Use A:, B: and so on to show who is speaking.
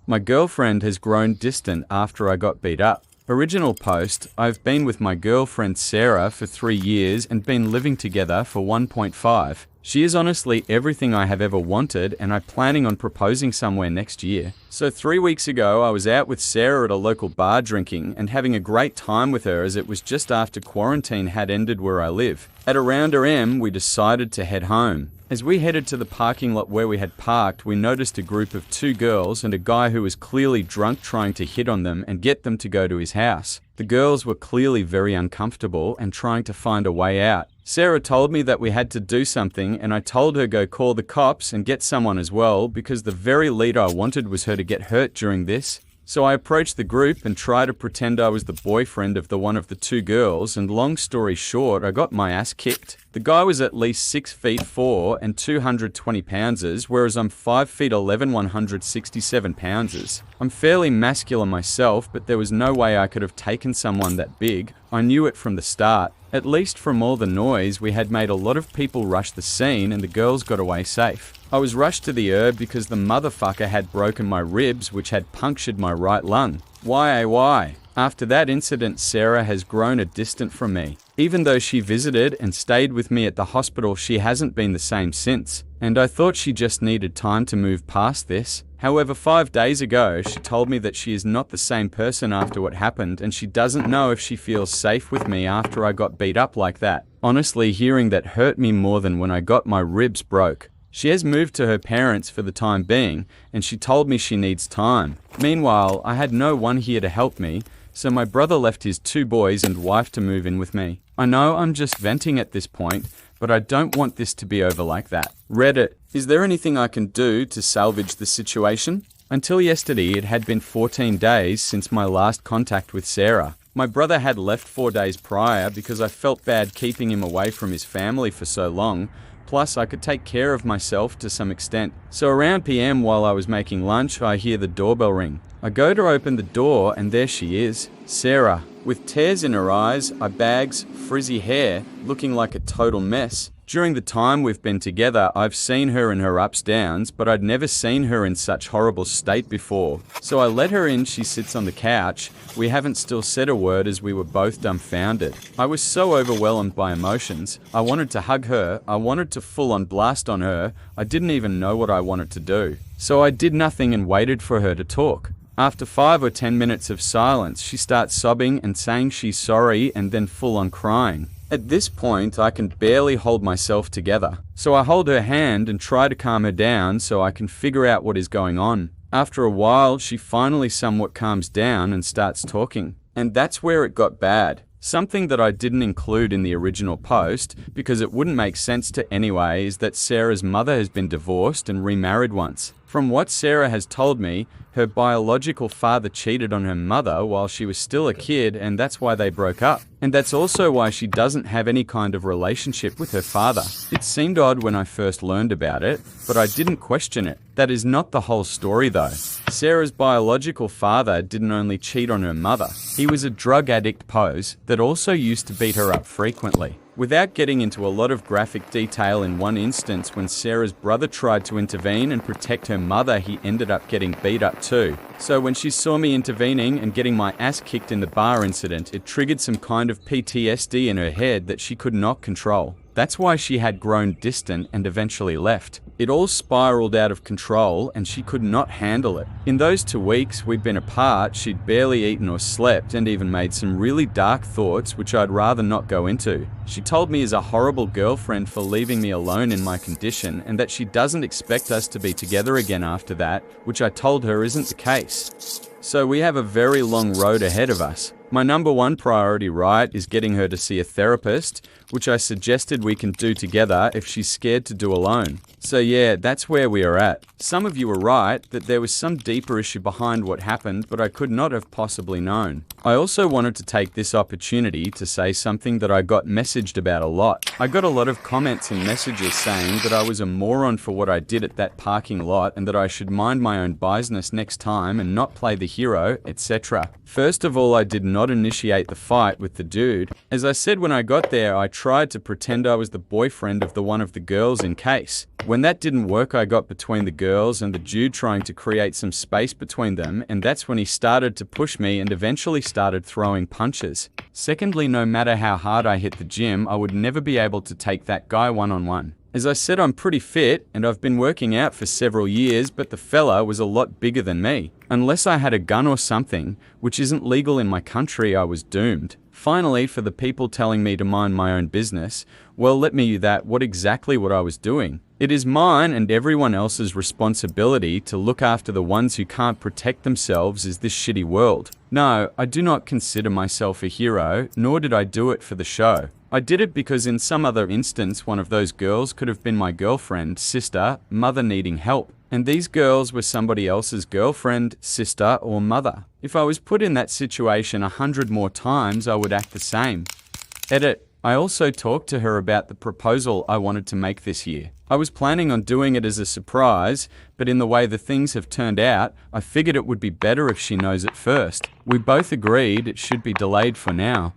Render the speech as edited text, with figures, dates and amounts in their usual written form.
A: My girlfriend has grown distant after I got beat up. Original post, I've been with my girlfriend Sarah for 3 years and been living together for 1.5. She is honestly everything I have ever wanted, and I'm planning on proposing somewhere next year. So 3 weeks ago, I was out with Sarah at a local bar drinking and having a great time with her, as it was just after quarantine had ended where I live. At around AM, we decided to head home. As we headed to the parking lot where we had parked, we noticed a group of 2 girls and a guy who was clearly drunk trying to hit on them and get them to go to his house. The girls were clearly very uncomfortable and trying to find a way out. Sarah told me that we had to do something, and I told her go call the cops and get someone as well, because the very lead I wanted was her to get hurt during this. So I approached the group and tried to pretend I was the boyfriend of one of the 2 girls, and long story short, I got my ass kicked. The guy was at least 6 feet 4 and 220 pounds, whereas I'm 5 feet 11, 167 pounds. I'm fairly masculine myself, but there was no way I could have taken someone that big. I knew it from the start. At least from all the noise, we had made a lot of people rush the scene, and the girls got away safe. I was rushed to the herb because the motherfucker had broken my ribs, which had punctured my right lung. Why? After that incident, Sarah has grown a distant from me. Even though she visited and stayed with me at the hospital, she hasn't been the same since. And I thought she just needed time to move past this. However, 5 days ago, she told me that she is not the same person after what happened, and she doesn't know if she feels safe with me after I got beat up like that. Honestly, hearing that hurt me more than when I got my ribs broke. She has moved to her parents for the time being, and she told me she needs time. Meanwhile, I had no one here to help me, so my brother left his 2 boys and wife to move in with me. I know I'm just venting at this point, but I don't want this to be over like that. Reddit, is there anything I can do to salvage the situation? Until yesterday, it had been 14 days since my last contact with Sarah. My brother had left 4 days prior because I felt bad keeping him away from his family for so long. Plus, I could take care of myself to some extent. So around PM, while I was making lunch, I hear the doorbell ring. I go to open the door, and there she is, Sarah, with tears in her eyes, eye bags, frizzy hair, looking like a total mess. During the time we've been together, I've seen her in her ups downs, but I'd never seen her in such horrible state before. So I let her in. She sits on the couch. We haven't still said a word as we were both dumbfounded. I was so overwhelmed by emotions. I wanted to hug her. I wanted to full on blast on her. I didn't even know what I wanted to do. So I did nothing and waited for her to talk. After 5 or 10 minutes of silence, she starts sobbing and saying she's sorry, and then full on crying. At this point, I can barely hold myself together. So I hold her hand and try to calm her down so I can figure out what is going on. After a while, she finally somewhat calms down and starts talking. And that's where it got bad. Something that I didn't include in the original post, because it wouldn't make sense to anyway, is that Sarah's mother has been divorced and remarried once. From what Sarah has told me, her biological father cheated on her mother while she was still a kid, and that's why they broke up. And that's also why she doesn't have any kind of relationship with her father. It seemed odd when I first learned about it, but I didn't question it. That is not the whole story though. Sarah's biological father didn't only cheat on her mother, he was a drug addict pose that also used to beat her up frequently. Without getting into a lot of graphic detail, in one instance when Sarah's brother tried to intervene and protect her mother, he ended up getting beat up too. So when she saw me intervening and getting my ass kicked in the bar incident, it triggered some kind of PTSD in her head that she could not control. That's why she had grown distant and eventually left. It all spiraled out of control and she could not handle it. In those 2 weeks we'd been apart, she'd barely eaten or slept and even made some really dark thoughts which I'd rather not go into. She told me as a horrible girlfriend for leaving me alone in my condition, and that she doesn't expect us to be together again after that, which I told her isn't the case. So we have a very long road ahead of us. My number 1 priority, right, is getting her to see a therapist, which I suggested we can do together if she's scared to do alone. So yeah, that's where we are at. Some of you were right that there was some deeper issue behind what happened, but I could not have possibly known. I also wanted to take this opportunity to say something that I got messaged about a lot. I got a lot of comments and messages saying that I was a moron for what I did at that parking lot and that I should mind my own business next time and not play the hero, etc. First of all, I did not not initiate the fight with the dude. As I said when I got there, I tried to pretend I was the boyfriend of one of the girls in case. When that didn't work, I got between the girls and the dude, trying to create some space between them, and that's when he started to push me and eventually started throwing punches. Secondly, no matter how hard I hit the gym, I would never be able to take that guy one-on-one. As I said, I'm pretty fit and I've been working out for several years, but the fella was a lot bigger than me. Unless I had a gun or something, which isn't legal in my country, I was doomed. Finally, for the people telling me to mind my own business, well, let me that what exactly what I was doing. It is mine and everyone else's responsibility to look after the ones who can't protect themselves in this shitty world. No, I do not consider myself a hero, nor did I do it for the show. I did it because in some other instance, one of those girls could have been my girlfriend, sister, mother needing help. And these girls were somebody else's girlfriend, sister, or mother. If I was put in that situation 100 more times, I would act the same. Edit. I also talked to her about the proposal I wanted to make this year. I was planning on doing it as a surprise, but in the way the things have turned out, I figured it would be better if she knows it first. We both agreed it should be delayed for now.